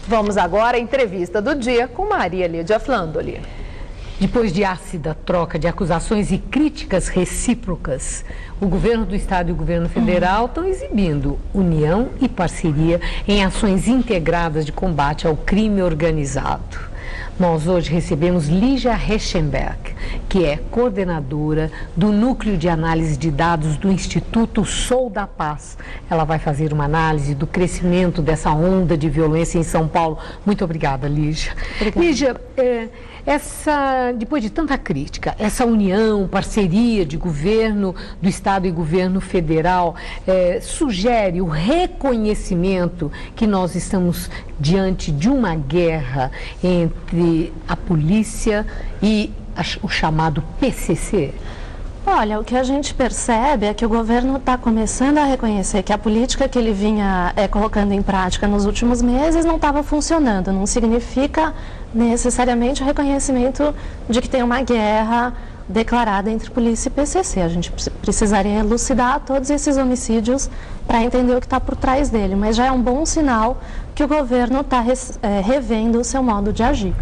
Vamos agora à entrevista do dia com Maria Lídia Flandoli. Depois de ácida troca de acusações e críticas recíprocas, o governo do estado e o governo federal estão exibindo união e parceria em ações integradas de combate ao crime organizado. Nós hoje recebemos Lígia Rechenberg, que é coordenadora do Núcleo de Análise de Dados do Instituto Sou da Paz. Ela vai fazer uma análise do crescimento dessa onda de violência em São Paulo. Muito obrigada, Lígia. Obrigada. Lígia, depois de tanta crítica, essa união, parceria de governo do Estado e governo federal sugere o reconhecimento que nós estamos diante de uma guerra entre a polícia e o chamado PCC? Olha, o que a gente percebe é que o governo está começando a reconhecer que a política que ele vinha colocando em prática nos últimos meses não estava funcionando. Não significa necessariamente o reconhecimento de que tem uma guerra declarada entre polícia e PCC. A gente precisaria elucidar todos esses homicídios para entender o que está por trás dele, mas já é um bom sinal que o governo está revendo o seu modo de agir.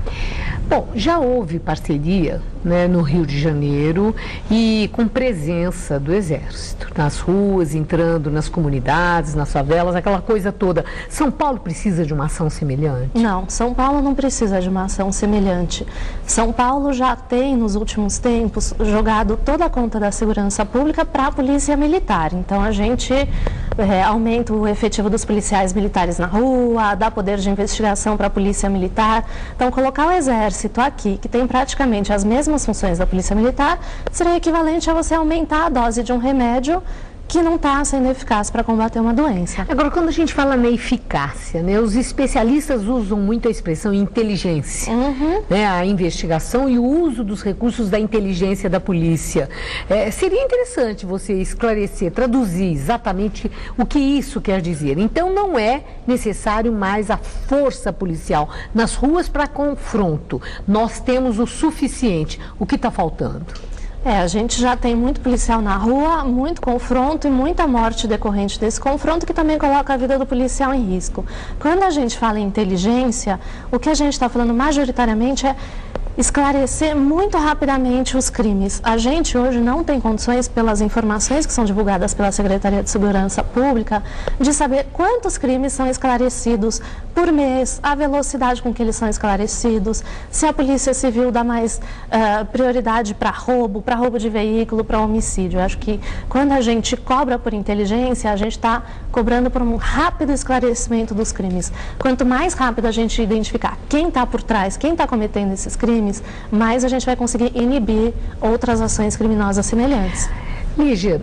Bom, já houve parceria, né, no Rio de Janeiro e com presença do Exército, nas ruas, entrando nas comunidades, nas favelas, aquela coisa toda. São Paulo precisa de uma ação semelhante? Não, São Paulo não precisa de uma ação semelhante. São Paulo já tem, nos últimos tempos, jogado toda a conta da segurança pública para a polícia militar. Então, a gente aumenta o efetivo dos policiais militares na rua, dá poder de investigação para a polícia militar. Então, colocar o Exército aqui, que tem praticamente as mesmas funções da polícia militar, seria equivalente a você aumentar a dose de um remédio que não está sendo eficaz para combater uma doença. Agora, quando a gente fala na eficácia, né, os especialistas usam muito a expressão inteligência, né, a investigação e o uso dos recursos da inteligência da polícia. Seria interessante você esclarecer, traduzir exatamente o que isso quer dizer. Então, não é necessário mais a força policial nas ruas para confronto. Nós temos o suficiente. O que está faltando? A gente já tem muito policial na rua, muito confronto e muita morte decorrente desse confronto, que também coloca a vida do policial em risco. Quando a gente fala em inteligência, o que a gente está falando majoritariamente é esclarecer muito rapidamente os crimes. A gente hoje não tem condições, pelas informações que são divulgadas pela Secretaria de Segurança Pública, de saber quantos crimes são esclarecidos por mês, a velocidade com que eles são esclarecidos, se a Polícia Civil dá mais prioridade para roubo de veículo, para homicídio. Eu acho que quando a gente cobra por inteligência, a gente está cobrando por um rápido esclarecimento dos crimes. Quanto mais rápido a gente identificar quem está por trás, quem está cometendo esses crimes, mais a gente vai conseguir inibir outras ações criminosas semelhantes. Lígia,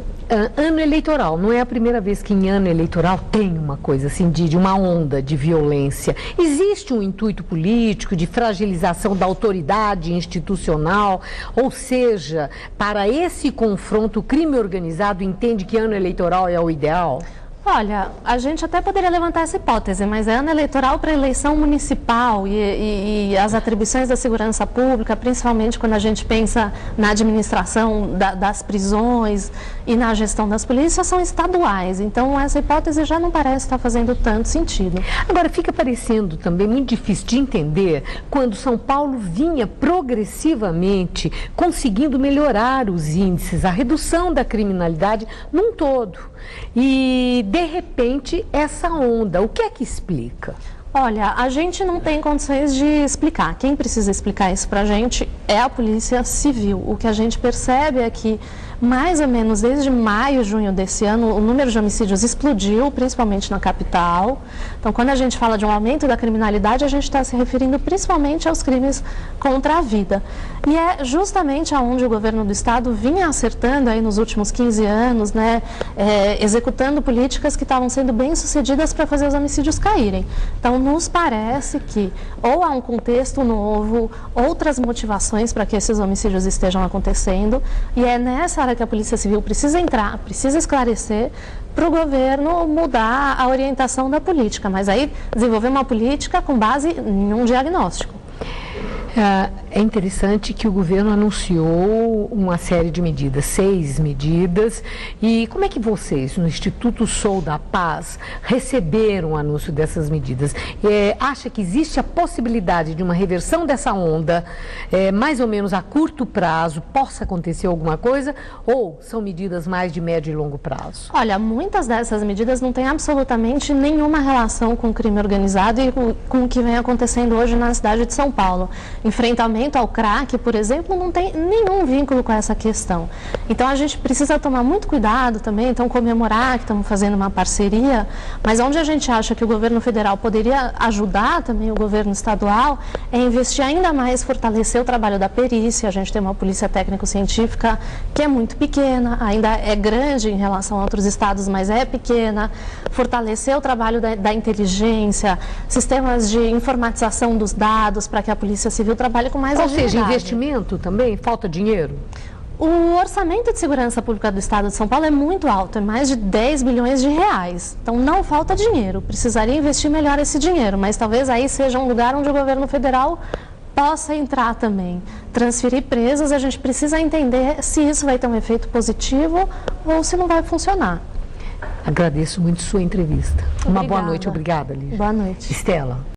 ano eleitoral, não é a primeira vez que em ano eleitoral tem uma coisa assim, de uma onda de violência. Existe um intuito político de fragilização da autoridade institucional, ou seja, para esse confronto, o crime organizado entende que ano eleitoral é o ideal? Olha, a gente até poderia levantar essa hipótese, mas é ano eleitoral para eleição municipal e as atribuições da segurança pública, principalmente quando a gente pensa na administração das prisões e na gestão das polícias, são estaduais. Então, essa hipótese já não parece estar fazendo tanto sentido. Agora, fica parecendo também muito difícil de entender quando São Paulo vinha progressivamente conseguindo melhorar os índices, a redução da criminalidade num todo. E, de repente, essa onda, o que é que explica? Olha, a gente não tem condições de explicar. Quem precisa explicar isso para a gente é a Polícia Civil. O que a gente percebe é que, mais ou menos desde maio, junho desse ano, o número de homicídios explodiu, principalmente na capital. Então, quando a gente fala de um aumento da criminalidade, a gente está se referindo principalmente aos crimes contra a vida. E é justamente aonde o governo do estado vinha acertando aí nos últimos 15 anos, né, executando políticas que estavam sendo bem-sucedidas para fazer os homicídios caírem. Então, nos parece que ou há um contexto novo, outras motivações para que esses homicídios estejam acontecendo, e é nessa área que a Polícia Civil precisa entrar, precisa esclarecer, para o governo mudar a orientação da política, mas aí desenvolver uma política com base em um diagnóstico. É interessante que o governo anunciou uma série de medidas, 6 medidas. E como é que vocês, no Instituto Sou da Paz, receberam o anúncio dessas medidas? Acha que existe a possibilidade de uma reversão dessa onda, mais ou menos a curto prazo, possa acontecer alguma coisa? Ou são medidas mais de médio e longo prazo? Olha, muitas dessas medidas não têm absolutamente nenhuma relação com o crime organizado e com o que vem acontecendo hoje na cidade de São Paulo. Enfrentamento ao crack, por exemplo, não tem nenhum vínculo com essa questão. Então a gente precisa tomar muito cuidado também, então comemorar que estamos fazendo uma parceria, mas onde a gente acha que o governo federal poderia ajudar também o governo estadual é investir ainda mais, fortalecer o trabalho da perícia. A gente tem uma polícia técnico-científica que é muito pequena, ainda é grande em relação a outros estados, mas é pequena. Fortalecer o trabalho da inteligência, sistemas de informatização dos dados para que a Polícia Civil trabalhe com mais agilidade. Ou seja, investimento também? Falta dinheiro? O orçamento de segurança pública do estado de São Paulo é muito alto, é mais de 10 bilhões de reais. Então não falta dinheiro, precisaria investir melhor esse dinheiro, mas talvez aí seja um lugar onde o governo federal possa entrar também. Transferir presas, a gente precisa entender se isso vai ter um efeito positivo ou se não vai funcionar. Agradeço muito sua entrevista. Obrigada. Uma boa noite, obrigada, Lígia. Boa noite. Estela.